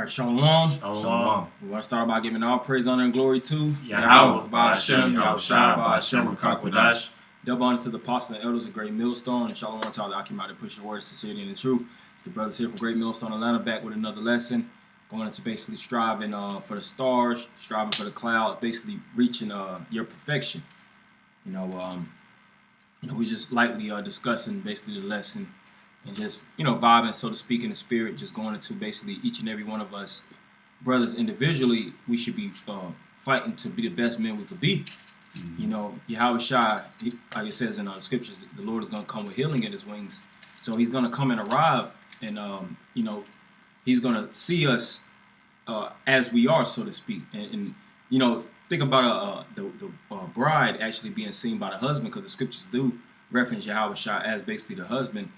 right, Shalom. Shalom. We want to start by giving all praise, honor, and glory to Yahweh, Ba'ashem, Yahushua, Ba'ashem, Rakakwadash. Double honors to the apostles and elders of Great Millstone, and Shalom to all the Akim out there pushing the word, sincerity, and the truth. It's the brothers here from Great Millstone, Atlanta, back with another lesson. Going into basically striving for the stars, striving for the clouds, basically reaching your perfection. We just lightly discussing basically the lesson and just, vibing, so to speak, in the spirit, just going into basically each and every one of us brothers individually, we should be fighting to be the best men we could be. Yahushua, like it says in the scriptures, the Lord is going to come with healing in his wings. So he's going to come and arrive, and, he's going to see us as we are, so to speak. And think about the bride actually being seen by the husband, because the scriptures do reference Yahushua as basically the husband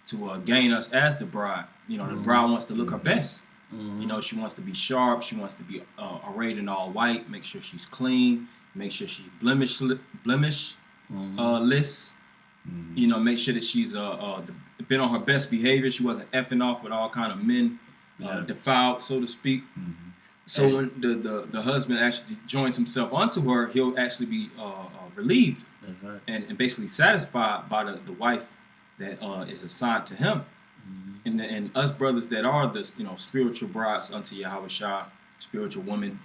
to gain us as the bride. The bride wants to look her best. She wants to be sharp. She wants to be arrayed in all white. Make sure she's clean. Make sure she's blemishless. Make sure that she's been on her best behavior. She wasn't effing off with all kind of men, defiled, so to speak. So when the husband actually joins himself onto her, he'll actually be relieved and basically satisfied by the wife that is assigned to him. And us brothers that are the spiritual brides unto Yahushua, spiritual women,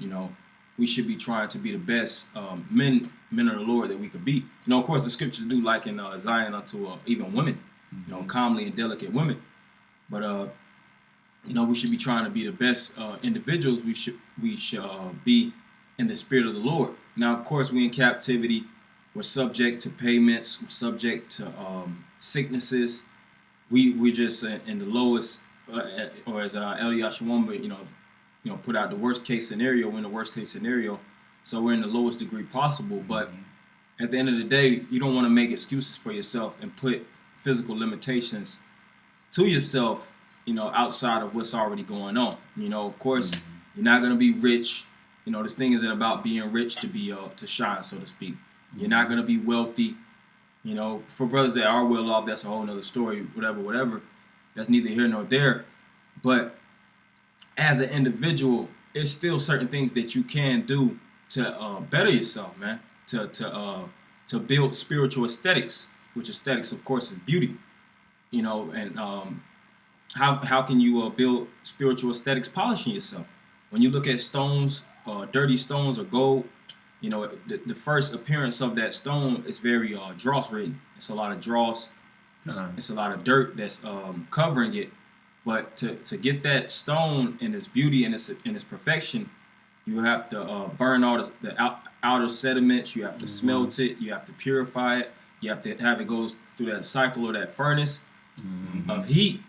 we should be trying to be the best men of the Lord that we could be. Of course, the scriptures do liken Zion unto even women, calmly and delicate women. But we should be trying to be the best individuals. We should be in the spirit of the Lord. Now, of course, we in captivity. We're subject to payments. We're subject to sicknesses. We're just in the lowest, or as Eliyahu Shawamba, put out the worst case scenario. We're in the worst case scenario, so we're in the lowest degree possible. But at the end of the day, you don't want to make excuses for yourself and put physical limitations to yourself, outside of what's already going on. Of course, you're not going to be rich. This thing isn't about being rich to be to shine, so to speak. You're not going to be wealthy. For brothers that are well off, that's a whole nother story, whatever. That's neither here nor there. But as an individual, it's still certain things that you can do to better yourself, man. To build spiritual aesthetics, which aesthetics, of course, is beauty. And how can you build spiritual aesthetics polishing yourself? When you look at stones, dirty stones or gold, the first appearance of that stone is very dross ridden. It's a lot of dross. It's a lot of dirt that's covering it. But to get that stone in its beauty and its perfection, you have to burn all the outer sediments. You have to smelt it. You have to purify it. You have to have it go through that cycle or that furnace of heat.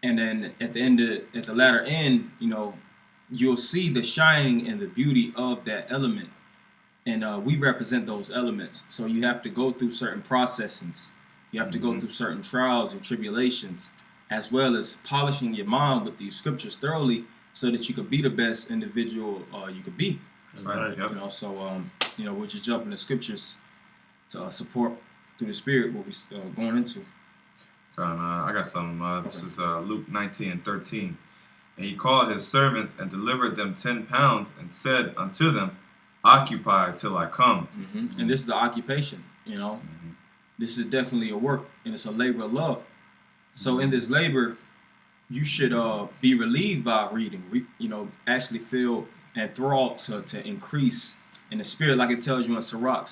And then at the latter end, you'll see the shining and the beauty of that element. And we represent those elements. So you have to go through certain processings. You have to go through certain trials and tribulations, as well as polishing your mind with these scriptures thoroughly so that you could be the best individual you could be. That's right. Yep. We'll just jump into scriptures to support through the spirit what we're going into. I got some. This is Luke 19:13. And he called his servants and delivered them 10 pounds and said unto them, occupy till I come. And this is the occupation, This is definitely a work, and it's a labor of love. So in this labor, you should be relieved by reading, actually feel enthralled to increase in the spirit, like it tells you in Sirach.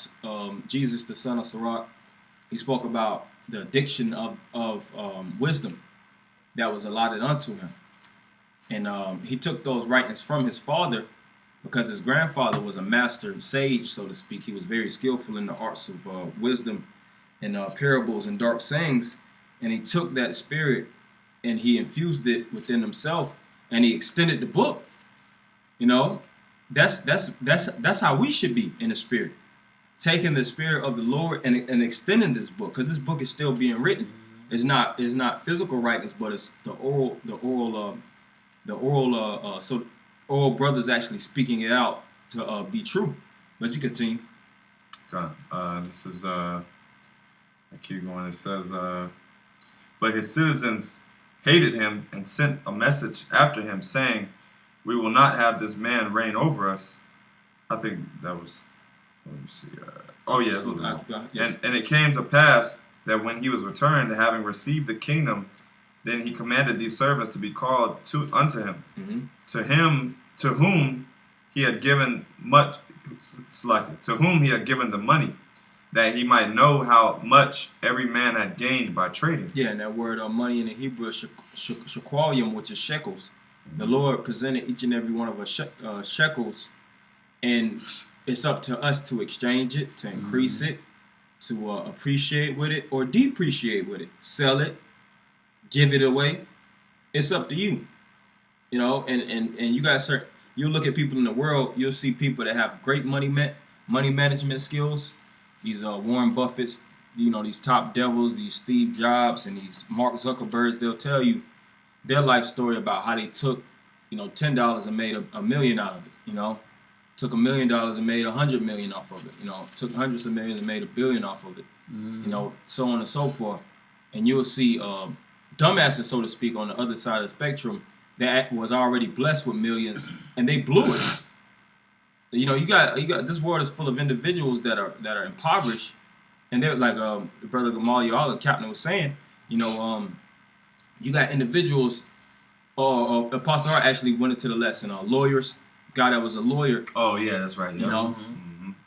Jesus, the son of Sirach, he spoke about the addiction of wisdom that was allotted unto him. And he took those writings from his father, because his grandfather was a master sage, so to speak. He was very skillful in the arts of wisdom and parables and dark sayings. And he took that spirit and he infused it within himself, and he extended the book. That's how we should be in the spirit, taking the spirit of the Lord and extending this book, because this book is still being written. It's not physical writings, but it's the oral brothers actually speaking it out to be true. But you continue. Okay. This is I keep going. It says, but his citizens hated him and sent a message after him, saying, we will not have this man reign over us. I think that was, let me see. That's what and it came to pass that when he was returned, having received the kingdom, then he commanded these servants to be called unto him. To whom he had given much, to whom he had given the money, that he might know how much every man had gained by trading. Yeah, and that word money in the Hebrew is shequalium, which is shekels. The Lord presented each and every one of us shekels, and it's up to us to exchange it, to increase it, to appreciate with it or depreciate with it, sell it, give it away. It's up to you, you know. And you guys, you look at people in the world, you'll see people that have great money management skills. These Warren Buffetts, you know, these top devils, these Steve Jobs and these Mark Zuckerbergs. They'll tell you their life story about how they took, you know, $10 and made a million out of it. You know, took $1 million and made $100 million off of it. You know, took hundreds of millions and made $1 billion off of it. You know, so on and so forth. And you'll see dumbasses, so to speak, on the other side of the spectrum that was already blessed with millions and they blew it. You know, you got this world is full of individuals that are impoverished, and they're like Brother Gamaliel, the captain, was saying. You know, you got individuals. Apostle Hart actually went into the lesson. Lawyers, guy that was a lawyer. Oh yeah, that's right. You know,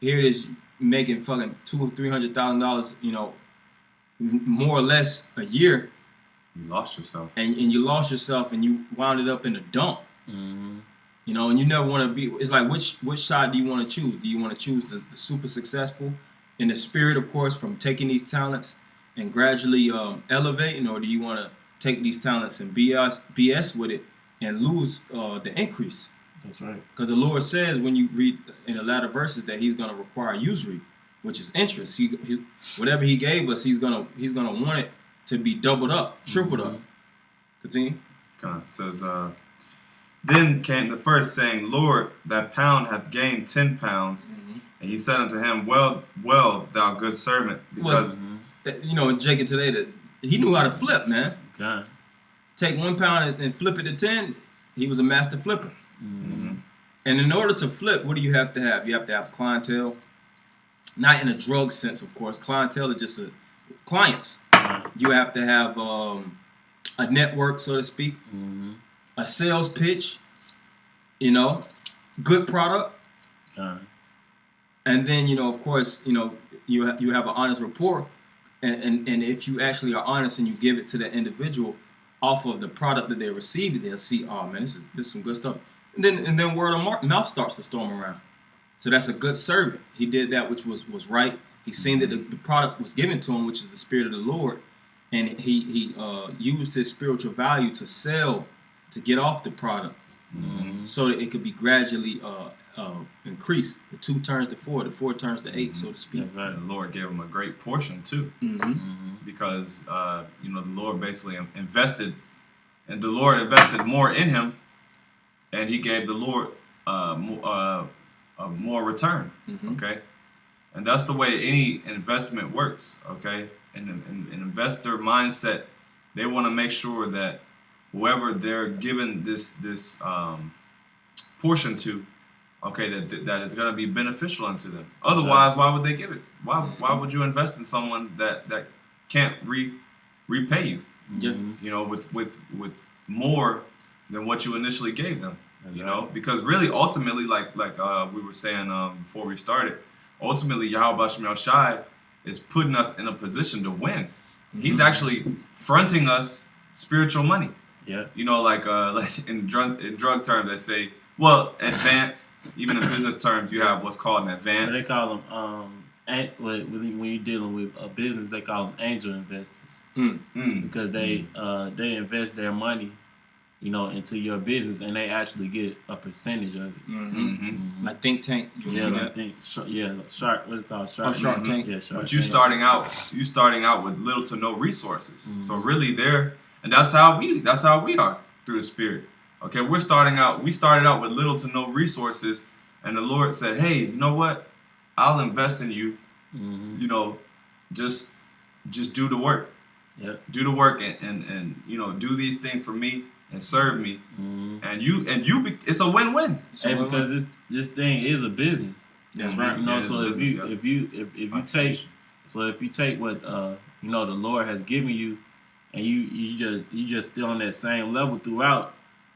here it is making fucking $200,000-$300,000. You know, more or less a year. You lost yourself. And you lost yourself, and you wound it up in a dump. You know, and you never want to be. It's like which side do you want to choose? Do you want to choose the super successful in the spirit, of course, from taking these talents and gradually elevating, or do you want to take these talents and BS with it and lose the increase? That's right. Because the Lord says when you read in the latter verses that He's going to require usury, which is interest. He whatever He gave us, He's gonna want it to be doubled up, tripled up. Continue. Says. Then came the first, saying, Lord, that pound hath gained 10 pounds. And he said unto him, Well, thou good servant. Because, you know, Jacob today, that he knew how to flip, man. Okay. Take 1 pound and flip it to 10. He was a master flipper. And in order to flip, what do you have to have? You have to have clientele. Not in a drug sense, of course. Clientele is just clients. You have to have a network, so to speak. A sales pitch, you know, good product, and then, you know, of course, you know, you have an honest rapport, and if you actually are honest and you give it to the individual off of the product that they received, they'll see, oh man, this is some good stuff, and then word of mouth starts to storm around. So that's a good servant. He did that which was right. He seen that the product was given to him, which is the Spirit of the Lord, and he used his spiritual value to sell. To get off the product, so that it could be gradually increased. The 2 turns to 4, the 4 turns to 8, so to speak. That's right. The Lord gave him a great portion too, because you know, the Lord basically invested, and the Lord invested more in him, and He gave the Lord more return. Okay, and that's the way any investment works. Okay, and an investor mindset, they want to make sure that whoever they're given this portion to, okay, that is going to be beneficial unto them. Otherwise, why would they give it? Why would you invest in someone that can't repay you? You know, with more than what you initially gave them. You know, because really, ultimately, like we were saying before we started, ultimately Yahweh Shem Shai is putting us in a position to win. He's actually fronting us spiritual money. Yeah. You know, like in drug terms, they say, well, advance. Even in business terms, you have what's called an advance. They call them when you're dealing with a business, they call them angel investors because they invest their money, you know, into your business, and they actually get a percentage of it. Like Think Tank. Shark. What is it called? Shark Tank. Yeah, Shark. But you starting out with little to no resources. So really, and that's how we are through the Spirit. Okay, we started out with little to no resources, and the Lord said, hey, you know what? I'll invest in you. You know, just do the work. Yeah. Do the work and you know, do these things for me and serve me. it's a win-win. Because this thing is a business. That's right. You know, Yeah, so if you take what the Lord has given you, and you just still on that same level throughout,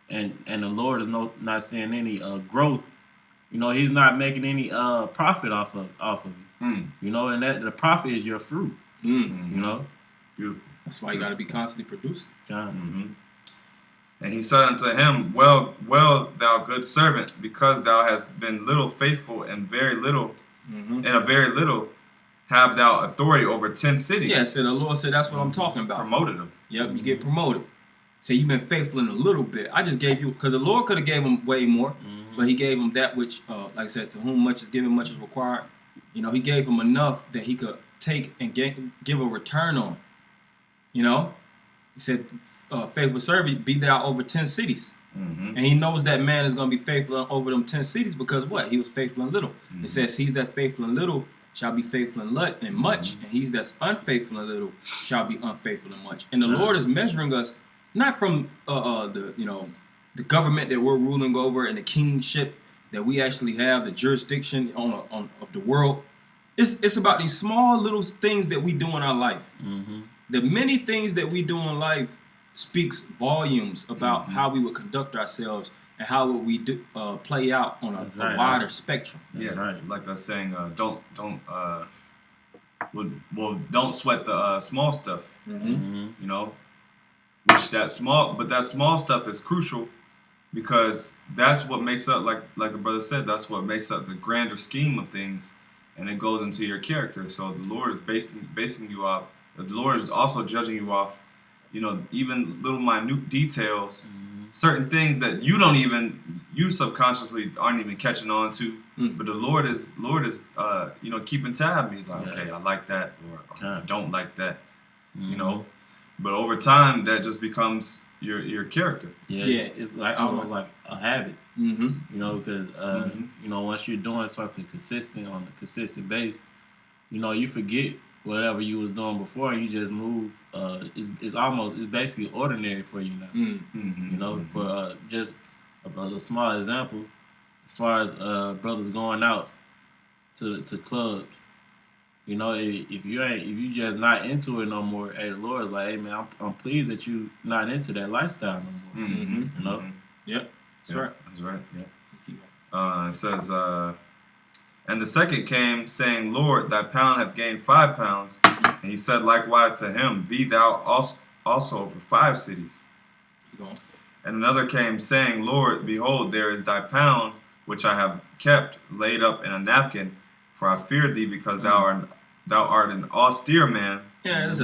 and the Lord is not seeing any growth. You know, He's not making any profit off of you. You know, and that the profit is your fruit. You know, beautiful. That's why you got to be constantly producing. And he said unto him, Well, thou good servant, because thou hast been little faithful in very little, in a very little, have thou authority over 10 cities. Yeah, so the Lord said, that's what I'm talking about. Promoted him. Yep, you get promoted. So you've been faithful in a little bit. I just gave you, because the Lord could have gave him way more, but He gave him that which, like it says, to whom much is given, much is required. You know, He gave him enough that he could take and give a return on. You know, He said, faithful servant, be thou over 10 cities. And He knows that man is going to be faithful over them 10 cities because what? He was faithful in little. It says, he that's faithful in little shall be faithful in much, and he that's unfaithful in little shall be unfaithful in much. And the Lord is measuring us not from the government that we're ruling over and the kingship that we actually have, the jurisdiction of the world. It's about these small little things that we do in our life. The many things that we do in life speaks volumes about how we would conduct ourselves and how would we do, play out on a wider spectrum. Like I was saying, don't sweat the small stuff. You know, that small stuff is crucial because that's what makes up, like the brother said, that's what makes up the grander scheme of things, and it goes into your character. So the Lord is basing you off. The Lord is also judging you off, even little minute details. Certain things that you subconsciously aren't even catching on to, but the Lord is keeping tab. He's like, okay, I like that, or I don't like that, you know. But over time, that just becomes your character. It's like almost like a habit, you know, because once you're doing something consistent on a consistent base, you forget whatever you was doing before, and you just move. It's basically ordinary for you now. For just a small example, as far as brothers going out to clubs, if you just not into it no more, hey, the Lord's like, hey man, I'm pleased that you not into that lifestyle no more. Yep, that's right. That's right. Yeah. It says. And the second came, saying, Lord, thy pound hath gained 5 pounds. And he said likewise to him, Be thou also over 5 cities. And another came, saying, Lord, behold, there is thy pound, which I have kept laid up in a napkin, for I feared thee, because thou art an austere man. Yeah, it's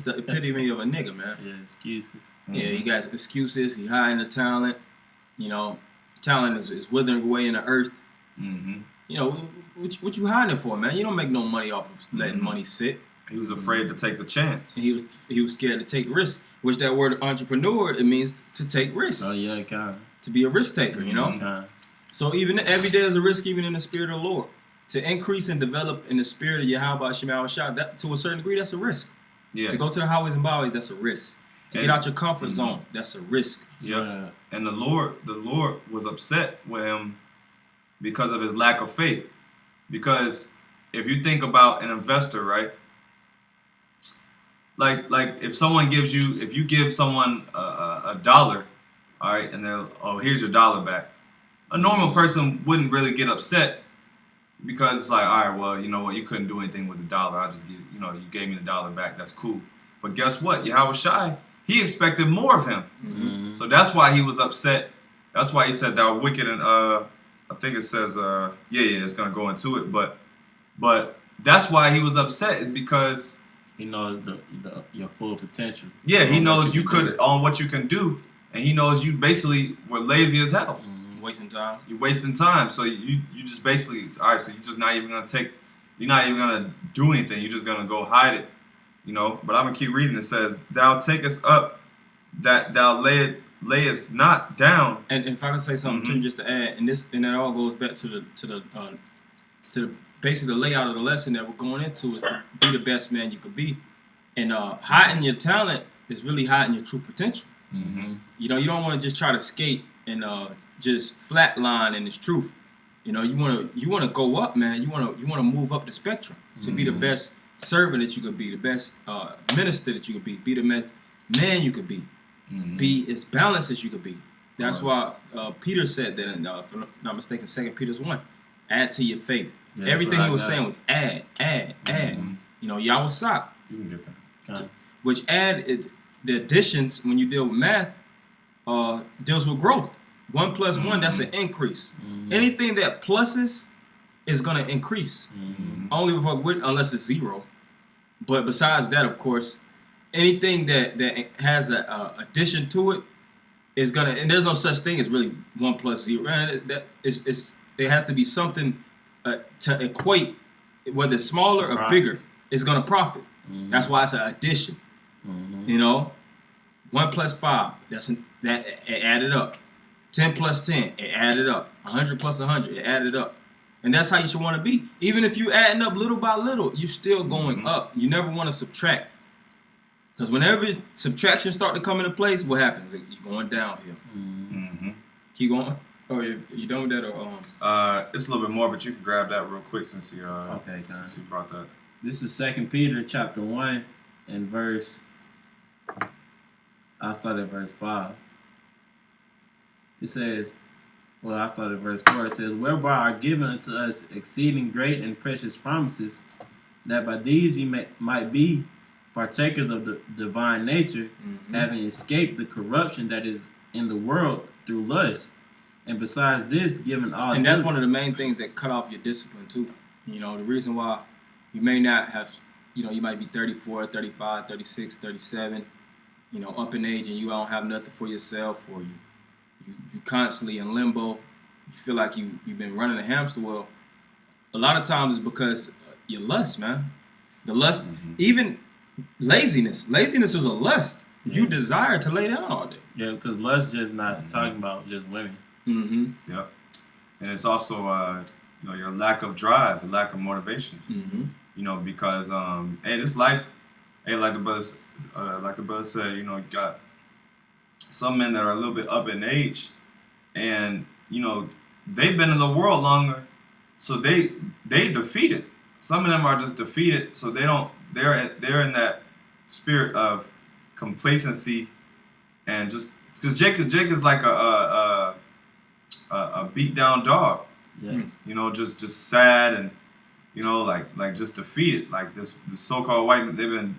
the epitome of a nigga, man. Yeah, excuses. Yeah, you guys excuses. He hiding the talent. Talent is withering away in the earth. What you hiding it for, man? You don't make no money off of letting money sit. He was afraid to take the chance. He was scared to take risks. Which that word entrepreneur, it means to take risks. Oh yeah, kind of. To be a risk taker, So even every day is a risk, even in the spirit of the Lord. To increase and develop in the spirit of Yahweh Shema Shah, that to a certain degree, that's a risk. Yeah. To go to the highways and byways, that's a risk. To get out your comfort zone, that's a risk. Yeah. And the Lord was upset with him because of his lack of faith. Because if you think about an investor, right? Like if you give someone a dollar, all right, and they're, oh, here's your dollar back. A normal person wouldn't really get upset because it's like, all right, well, you know what, you couldn't do anything with the dollar. I just you gave me the dollar back. That's cool. But guess what? Yahweh Shai, he expected more of him. So that's why he was upset. That's why he said, thou wicked, and I think it says, it's gonna go into it, but that's why he was upset, is because he knows your full potential. Yeah, he knows you could on what you can do, and he knows you basically were lazy as hell. Wasting time. You're wasting time, so you just basically, all right. So you're just not even gonna you're not even gonna do anything. You're just gonna go hide it, But I'm gonna keep reading. It says, "Thou takest up that thou layest not down." And if I can say something too, just to add, and that all goes back to the basically the layout of the lesson that we're going into, is to be the best man you could be, and hiding your talent is really hiding your true potential. You don't want to just try to skate and just flatline in its truth. You know, you wanna go up, man. You wanna move up the spectrum to be the best servant that you could be, the best minister that you could be the best man you could be as balanced as you could be. That's why Peter said that, in, if I'm not mistaken, 2 Peter 1, add to your faith. Yeah, everything he was saying was add. You know, Yahweh Sak. You can get that. Which the additions, when you deal with math, deals with growth. 1 plus 1, that's an increase. Anything that pluses is going to increase. Only unless it's 0. But besides that, of course, anything that has an addition to it is going to, and there's no such thing as really 1 plus 0. It has to be something to equate, whether it's smaller or bigger, it's going to profit. That's why it's an addition. You know, 1 plus 5, that it added up. 10 plus 10, it added up. 100 plus 100, it added up. And that's how you should want to be. Even if you adding up little by little, you're still going up. You never want to subtract. Because whenever subtractions start to come into place, what happens? You're going downhill. Keep going. Oh, you done with that? Or it's a little bit more, but you can grab that real quick since you brought that. This is 2 Peter chapter 1 and verse. I'll start at verse 5. It says, well, I started at verse 4. It says, whereby are given unto us exceeding great and precious promises, that by these ye might be partakers of the divine nature, having escaped the corruption that is in the world through lust. And besides this, given all. And that's one of the main things that cut off your discipline, too. You know, the reason why you may not have, you know, you might be 34, 35, 36, 37, you know, up in age, and you don't have nothing for yourself, or you constantly in limbo. You feel like you've been running a hamster wheel. A lot of times it's because you lust, man. The lust, even laziness. Laziness is a lust. Yeah. You desire to lay down all day. Yeah, because lust just not talking about just women. Yep. And it's also, you know, your lack of drive, your lack of motivation. You know, because hey, this life, hey, like the brother said, you know, you got some men that are a little bit up in age, and you know they've been in the world longer, so they defeated. Some of them are just defeated, so they're in that spirit of complacency, and just because Jake is like a beat down dog, you know, just sad, and you know like just defeated. Like the so-called white men, they've been,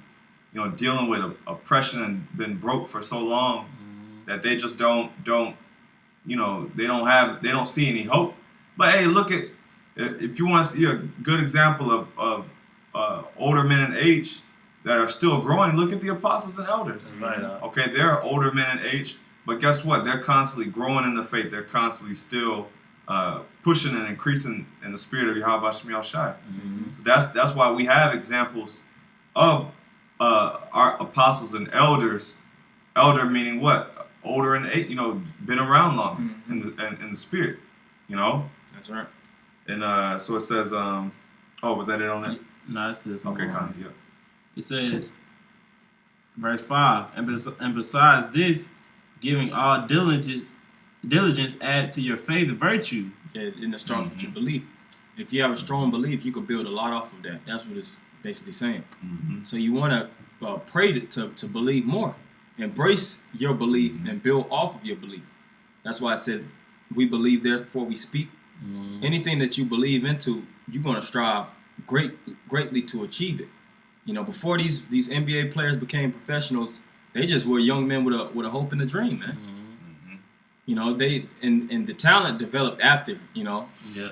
you know, dealing with oppression and been broke for so long that they just don't, you know, they don't see any hope. But hey, look at, if you want to see a good example of older men in age that are still growing, look at the apostles and elders. Right. Okay, they're older men in age, but guess what? They're constantly growing in the faith. They're constantly still pushing and increasing in the spirit of Yahweh Shem Yahushai. So that's why we have examples of our apostles and elders. Elder meaning what? Older in age, you know, been around long in the spirit, you know. That's right. And so it says, oh, was that it on that? No, it's this. Okay, kind of, yeah. It says, verse 5, and besides this, giving all diligence add to your faith virtue. Yeah, and it starts with your belief. If you have a strong belief, you can build a lot off of that. That's what it's basically saying. So you want to pray to believe more. Embrace your belief and build off of your belief. That's why I said we believe, therefore we speak. Anything that you believe into, you're going to strive greatly to achieve it. You know, before these NBA players became professionals, they just were young men with a hope and a dream, man. You know, they and the talent developed after, you know. Yeah.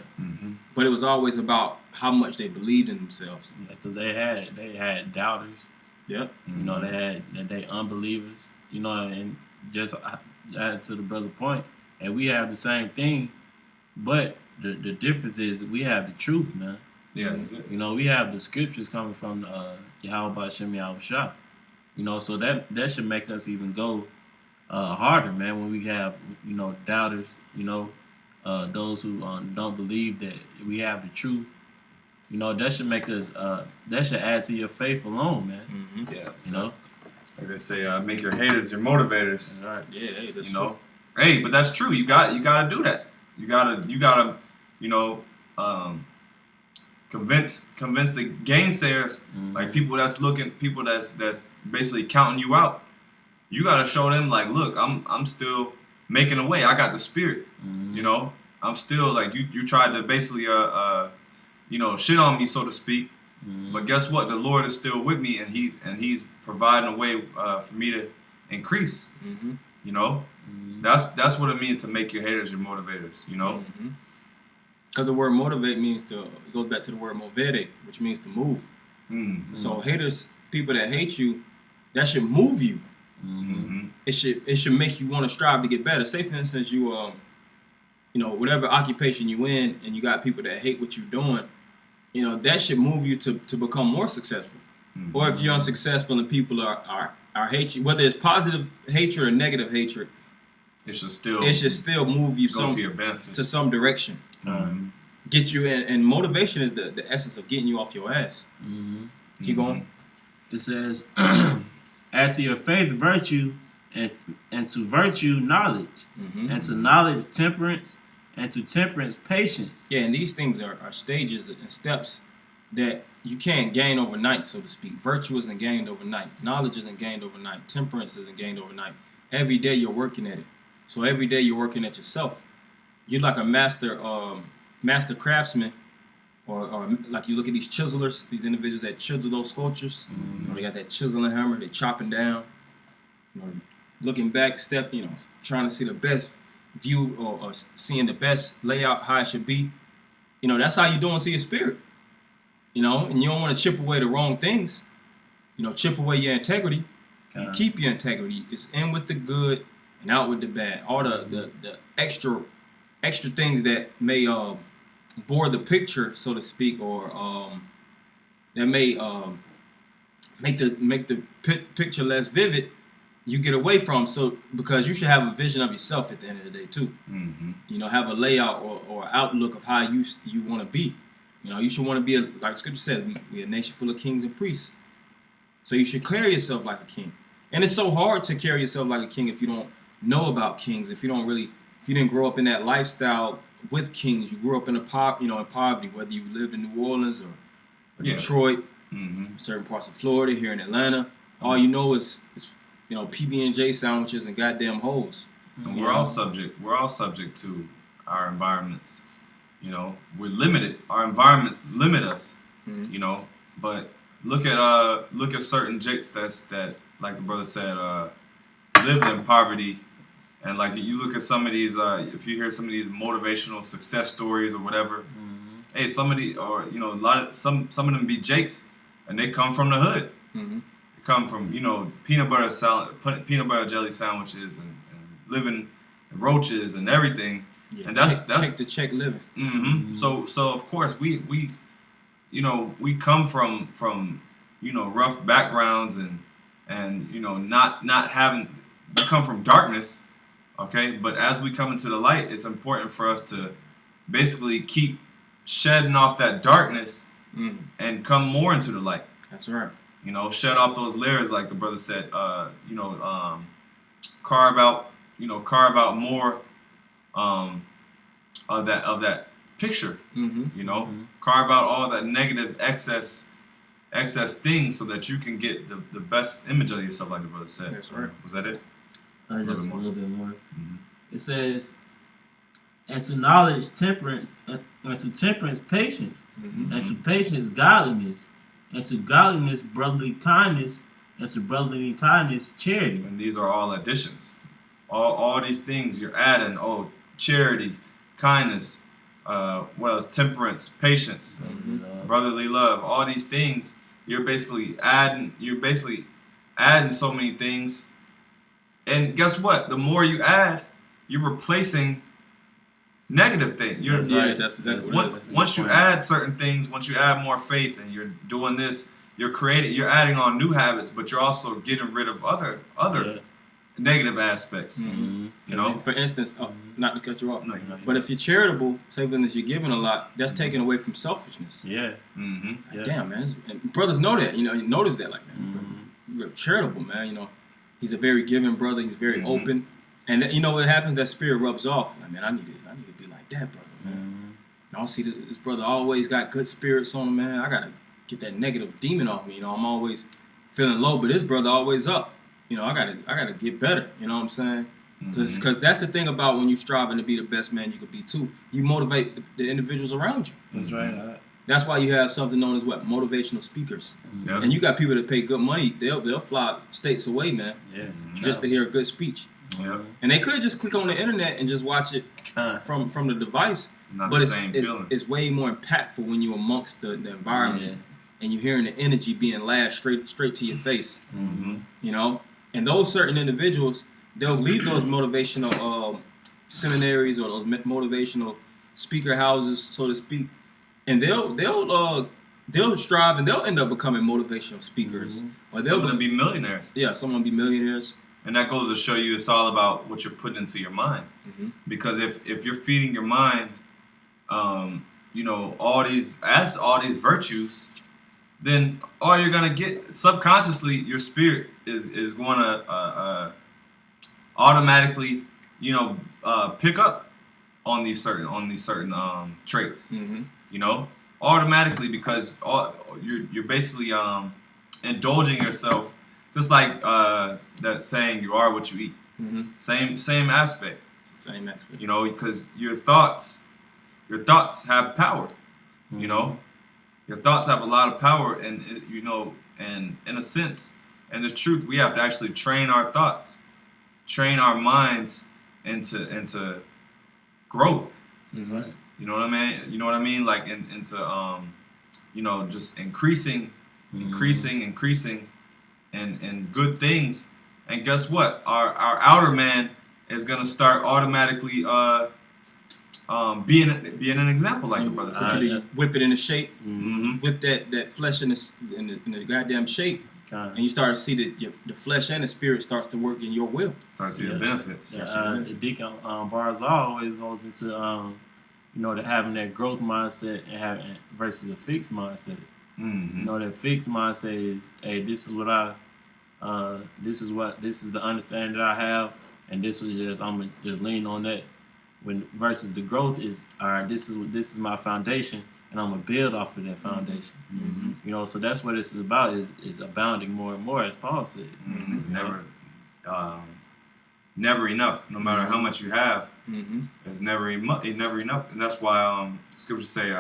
But it was always about how much they believed in themselves. Because they had doubters. Yep. You know, they unbelievers. You know, and just add to the brother point, and we have the same thing, but the difference is we have the truth, man. Yeah, that's it. You know, we have the scriptures coming from Yahweh Shem Yahushua. You know, so that should make us even go harder, man, when we have, you know, doubters, you know, those who don't believe that we have the truth. You know, that should make us, that should add to your faith alone, man. Yeah. You know? Like they say, make your haters your motivators. All right. Yeah, hey, that's you know? Hey, but that's true. You gotta do that. You gotta, you know, convince the gainsayers, like people that's basically counting you out. You gotta show them like, look, I'm still making a way. I got the spirit. You know, I'm still like you tried to basically you know, shit on me, so to speak. But guess what? The Lord is still with me, and he's providing a way for me to increase. You know, that's what it means to make your haters your motivators. You know, because the word motivate means it goes back to the word movere, which means to move. So haters, people that hate you, that should move you. It should make you want to strive to get better. Say for instance, you know, whatever occupation you in, and you got people that hate what you're doing, you know, that should move you to become more successful. Or if you're unsuccessful and people are hate you, whether it's positive hatred or negative hatred, it should still move you to some direction. Get you in, and motivation is the essence of getting you off your ass. Keep going. It says, add to your faith virtue, and to virtue knowledge, and to knowledge temperance, and to temperance patience. Yeah, and these things are stages and steps that you can't gain overnight, so to speak. Virtue isn't gained overnight. Knowledge isn't gained overnight. Temperance isn't gained overnight. Every day you're working at it. So every day you're working at yourself. You're like a master craftsman, or like you look at these chiselers, these individuals that chisel those sculptures. You know, they got that chiseling hammer, they're chopping down. You know, looking back, you know, trying to see the best view or seeing the best layout, how it should be. You know, that's how you're doing to your spirit. You know, and you don't want to chip away the wrong things. You know, chip away your integrity. You keep your integrity. It's in with the good and out with the bad. All the extra things that may bore the picture, so to speak, or that may make the picture less vivid, you get away from. So because you should have a vision of yourself at the end of the day too. You know, have a layout or outlook of how you want to be. You know, you should want to be, like Scripture says, we're a nation full of kings and priests. So you should carry yourself like a king. And it's so hard to carry yourself like a king if you don't know about kings, if you didn't grow up in that lifestyle with kings. You grew up in poverty, whether you lived in New Orleans or Detroit, certain parts of Florida, here in Atlanta. All you know is you know, PB&J sandwiches and goddamn hoes. And we're all subject to our environments. You know, we're limited. Our environments limit us. You know, but look at certain jakes that like the brother said, lived in poverty, and like you look at some of these, if you hear some of these motivational success stories or whatever, hey, some of them be jakes, and they come from the hood. They come from, you know, peanut butter jelly sandwiches and living in roaches and everything. Yeah, and that's check to check living. So of course we you know, we come from you know, rough backgrounds and you know, we come from darkness, okay? But as we come into the light, it's important for us to basically keep shedding off that darkness and come more into the light. That's right. You know, shed off those layers, like the brother said. You know, carve out more of that picture. You know, carve out all that negative excess things so that you can get the best image of yourself, like the brother said. That's right. Was that it? Just a little bit more. It says, and to knowledge temperance, and to temperance patience, and to patience godliness, and to godliness brotherly kindness, and to brotherly kindness charity. And these are all additions. All these things you're adding. Oh, charity, kindness, what else? Temperance, patience, brotherly love. All these things you're basically adding. You're basically adding so many things. And guess what? The more you add, you're replacing negative things. That's exactly what it is. Once you add certain things, once you add more faith, and you're doing this, you're adding on new habits, but you're also getting rid of other negative aspects. You know, for instance, not to cut you off, but if you're charitable, say for instance, you're giving a lot, that's taken away from selfishness. Yeah. Like, damn, man, and brothers know that. You know, you notice that, like, man, you're charitable, man. You know, he's a very giving brother. He's very open. And you know what happens? That spirit rubs off. I mean, I need to be like that brother, man. And I see this brother always got good spirits on him, man. I gotta get that negative demon off me. You know, I'm always feeling low, but this brother always up. You know, I gotta get better. You know what I'm saying? Because that's the thing about when you striving to be the best man you could be too. You motivate the individuals around you. That's right. That's why you have something known as what? Motivational speakers. Yep. And you got people that pay good money. They'll fly states away, man. Yeah. Just to hear a good speech. Yep. And they could just click on the internet and just watch it from the device. Not but the same feeling. It's way more impactful when you're amongst the environment and you're hearing the energy being lashed straight to your face. You know? And those certain individuals, they'll leave those motivational seminaries or those motivational speaker houses, so to speak, and they'll strive and they'll end up becoming motivational speakers. Or Some of them be millionaires. Yeah, some will be millionaires. And that goes to show you it's all about what you're putting into your mind. Because if you're feeding your mind, you know, all these virtues, then all you're gonna get subconsciously, your spirit is going to automatically, you know, pick up on these certain traits. You know, automatically, because you're basically indulging yourself, just like that saying, "You are what you eat." Same aspect. Same aspect. You know, because your thoughts have power. You know, your thoughts have a lot of power, and you know, and in a sense, and the truth, we have to actually train our thoughts, train our minds into growth. Right. You know what I mean? You know what I mean? Like into you know, just increasing, and good things. And guess what? Our outer man is gonna start automatically being an example, like the brother said. Whip it into shape. Whip that flesh in the goddamn shape. And you start to see that the flesh and the spirit starts to work in your will. Start to see the benefits. Deacon Barzal always goes into you know, having that growth mindset and having versus a fixed mindset. You know, that fixed mindset is, hey, this is the understanding that I have, and this was just, I'm gonna just lean on that. When versus the growth is, all right, this is my foundation, and I'm gonna build off of that foundation. You know, so that's what this is about, is abounding more and more, as Paul said. It's never enough. No matter how much you have, it's never enough. And that's why scriptures say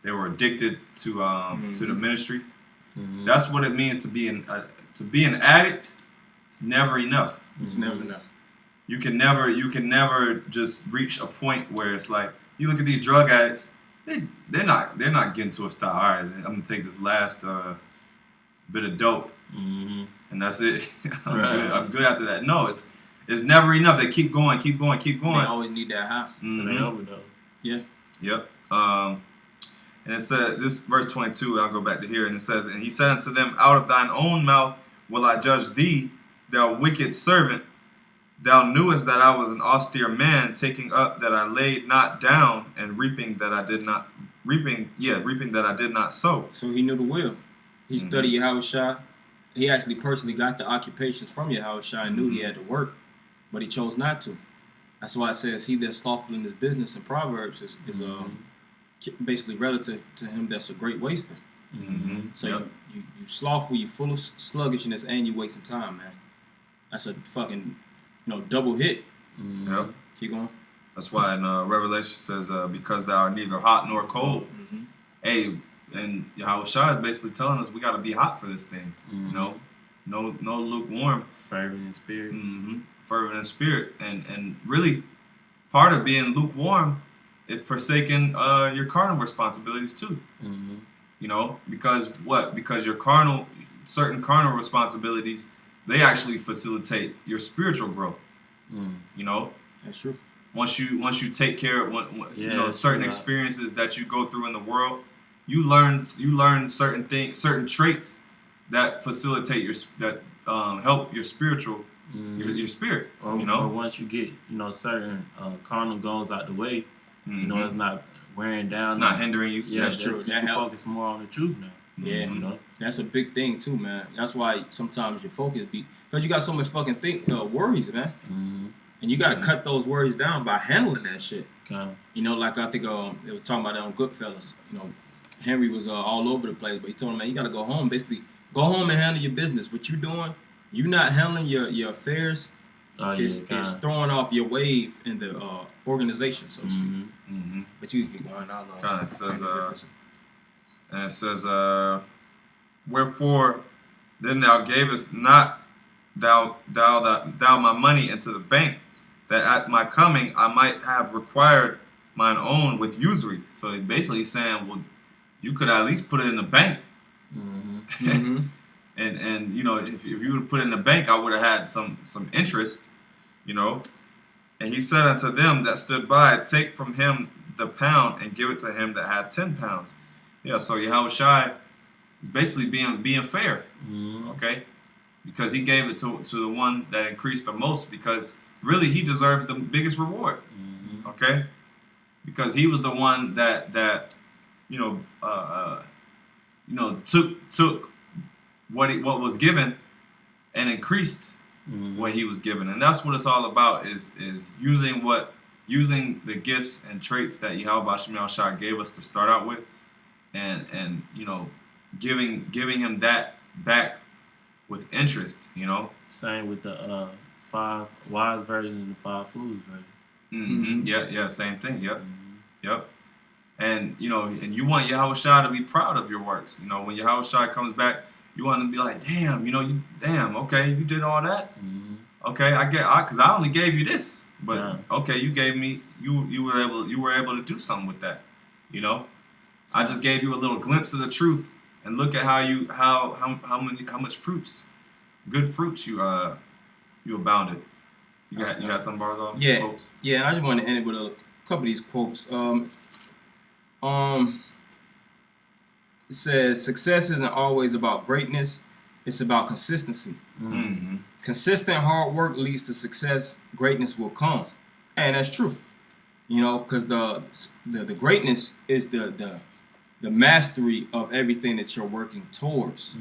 they were addicted to the ministry. That's what it means to be an addict. It's never enough. It's never enough. You can never just reach a point where it's like, you look at these drug addicts, they're not getting to a stop. All right, I'm gonna take this last bit of dope, and that's it. I'm good after that. No, it's never enough. They keep going. They always need that high. So they overdose. Yeah. Yep. And it said, this verse 22, I'll go back to here, and it says, and he said unto them, out of thine own mouth will I judge thee, thou wicked servant. Thou knewest that I was an austere man, taking up that I laid not down, and reaping that I did not sow. So he knew the will. He studied Yahushua. He actually personally got the occupations from Yahushua and knew he had to work, but he chose not to. That's why it says, he that's slothful in his business in Proverbs is basically relative to him that's a great waster. So you slothful, you full of sluggishness, and you wasting time, man. That's a fucking double hit. Yep. Keep going. That's why in Revelation says, because thou art neither hot nor cold. Hey, and Yahushua is basically telling us we got to be hot for this thing. No lukewarm. Fervent in spirit. Fervent in spirit. And really, part of being lukewarm is forsaking your carnal responsibilities too. You know, because what? Because your certain carnal responsibilities, they actually facilitate your spiritual growth. You know, that's true. Once you take care of certain experiences that you go through in the world, you learn certain things, certain traits that facilitate help your spiritual your spirit. Or once you get certain carnal goals out the way, it's not wearing down. It's not hindering you. Yeah, that's true. You can focus more on the truth now. Yeah, that's a big thing too, man. That's why sometimes your focus because you got so much fucking worries, man. And you got to cut those worries down by handling that shit. Okay. You know, like I think it was talking about that on Goodfellas. You know, Henry was all over the place, but he told him, man, you got to go home. Basically, go home and handle your business. What you doing, you not handling your affairs, is throwing off your wave in the organization, so to speak. Mm-hmm. But you keep going on. Kind of says, and it says, wherefore then thou gavest not thou my money into the bank, that at my coming I might have required mine own with usury. So he's basically saying, well, you could at least put it in the bank. Mm-hmm. and you know, if you would put it in the bank, I would have had some interest, you know. And he said unto them that stood by, take from him the pound and give it to him that had 10 pounds. Yeah, so Yahushua is basically being fair, okay? Because he gave it to the one that increased the most, because really he deserves the biggest reward, okay? Because he was the one that took what was given and increased what he was given. And that's what it's all about, is using the gifts and traits that Yahweh Shem Yahushua gave us to start out with, and you know, giving him that back with interest, you know. Same with the 5 wise version and the 5 fools version. Yeah, same thing. Yep. And you know, and you want Yahushua to be proud of your works. You know, when Yahushua comes back, you want to be like, damn, you know, okay, you did all that. Okay, because I only gave you this, but okay, you gave me, you were able to do something with that. You know, I just gave you a little glimpse of the truth, and look at how much good fruits you abounded. You got some bars off? Yeah, some quotes? yeah. And I just want to end it with a couple of these quotes. It says, success isn't always about greatness, it's about consistency. Consistent hard work leads to success. Greatness will come. And that's true. You know, because the greatness is the mastery of everything that you're working towards.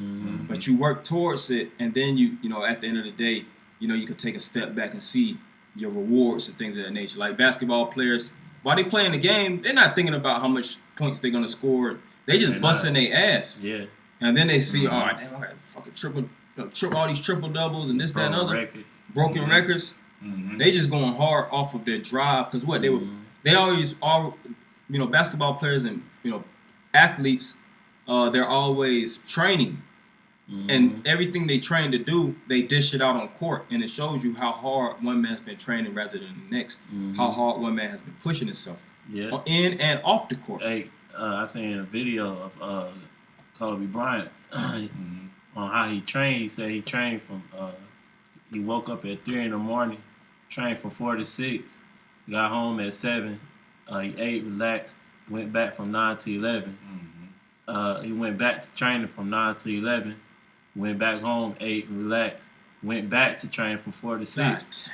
But you work towards it, and then you know, at the end of the day, you know, you could take a step back and see your rewards and things of that nature. Like basketball players, while they playing the game, they're not thinking about how much points they're gonna score. They just busting their ass. Yeah. And then they see, all right, damn, I got fucking triple all these triple doubles and this, that, and other. Broken records. They just going hard off of their drive, because what they always are, you know, basketball players and, you know, athletes, they're always training. And everything they train to do, they dish it out on court, and it shows you how hard one man's been training rather than the next. How hard one man has been pushing himself, in and off the court. Hey, I seen a video of Kobe Bryant on how he trained. He said he trained from he woke up at 3 in the morning, trained from 4 to 6, got home at 7, he ate, relaxed, went back from 9 to 11. He went back to training from 9 to 11, went back home, ate, relaxed, went back to train from 4 to 6.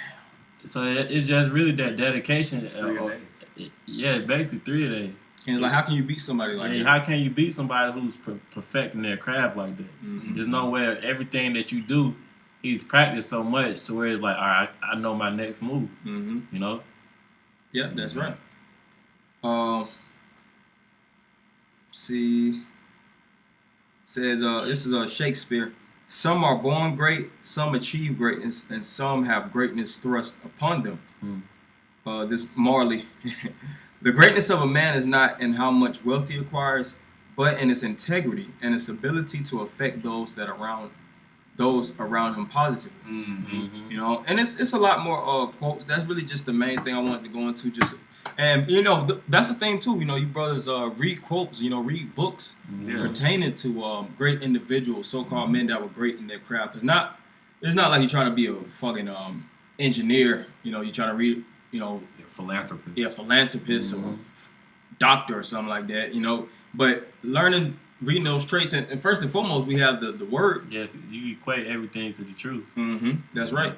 So it's just really that dedication. 3 days. Yeah, basically 3 days. And it's like, how can you beat somebody like that? How can you beat somebody who's perfecting their craft like that? There's nowhere, everything that you do, he's practiced so much to where it's like, all right, I know my next move. You know? Yeah, that's right. See, says this is Shakespeare. Some are born great, some achieve greatness, and some have greatness thrust upon them. This Marley. The greatness of a man is not in how much wealth he acquires, but in his integrity and his ability to affect those around him positively. You know, and it's a lot more quotes. That's really just the main thing I wanted to go into. And you know, that's the thing too. You know, you brothers read quotes. You know, read books pertaining to great individuals, so-called men that were great in their craft. It's not like you're trying to be a fucking engineer. You know, you're trying to read. You know, philanthropist. Yeah, philanthropist or doctor or something like that. You know, but reading those traits, and first and foremost, we have the word. Yeah, you equate everything to the truth. That's right.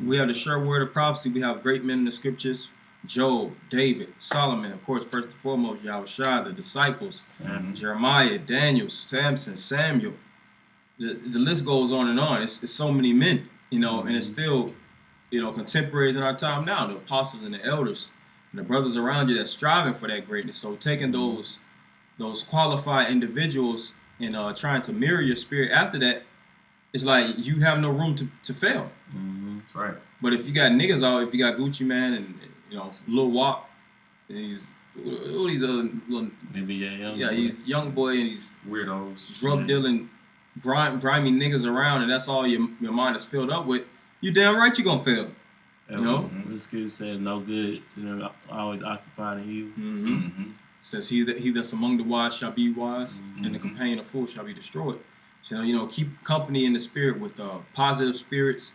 We have the sure word of prophecy. We have great men in the scriptures: Job, David, Solomon. Of course, first and foremost, Yahushua, the disciples, Jeremiah, Daniel, Samson, Samuel. The list goes on and on. It's so many men, you know, and it's still contemporaries in our time now, the apostles and the elders, and the brothers around you that's striving for that greatness. So taking those qualified individuals and trying to mirror your spirit after that, it's like you have no room to fail. Mm-hmm. That's right. But if you got niggas out, if you got Gucci Man and Lil Wop, and all these other little he's young boy and he's weirdos, drug dealing, grimy niggas around, and that's all your mind is filled up with. You damn right you gonna fail. The scripture says no good to them always occupied in you. Mm-hmm. Mm-hmm. Says he that's among the wise shall be wise, and the companion of fools shall be destroyed. So keep company in the spirit with positive spirits,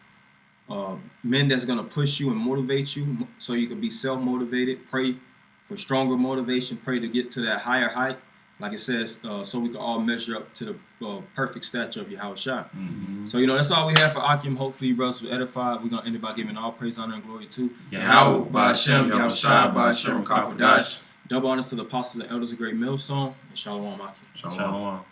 men that's gonna push you and motivate you, so you can be self-motivated. Pray for stronger motivation. Pray to get to that higher height, like it says, so we can all measure up to the perfect stature of Yahushua. Mm-hmm. So that's all we have for Akim. Hopefully, you brothers were edified. We're gonna end it by giving all praise, honor, and glory to Yahweh, Ba'Shem, Yahushua, Ba'Shem, Kakodash. Double honors to the apostles and elders of Great Millstone, and Shalom Akim. Shalom.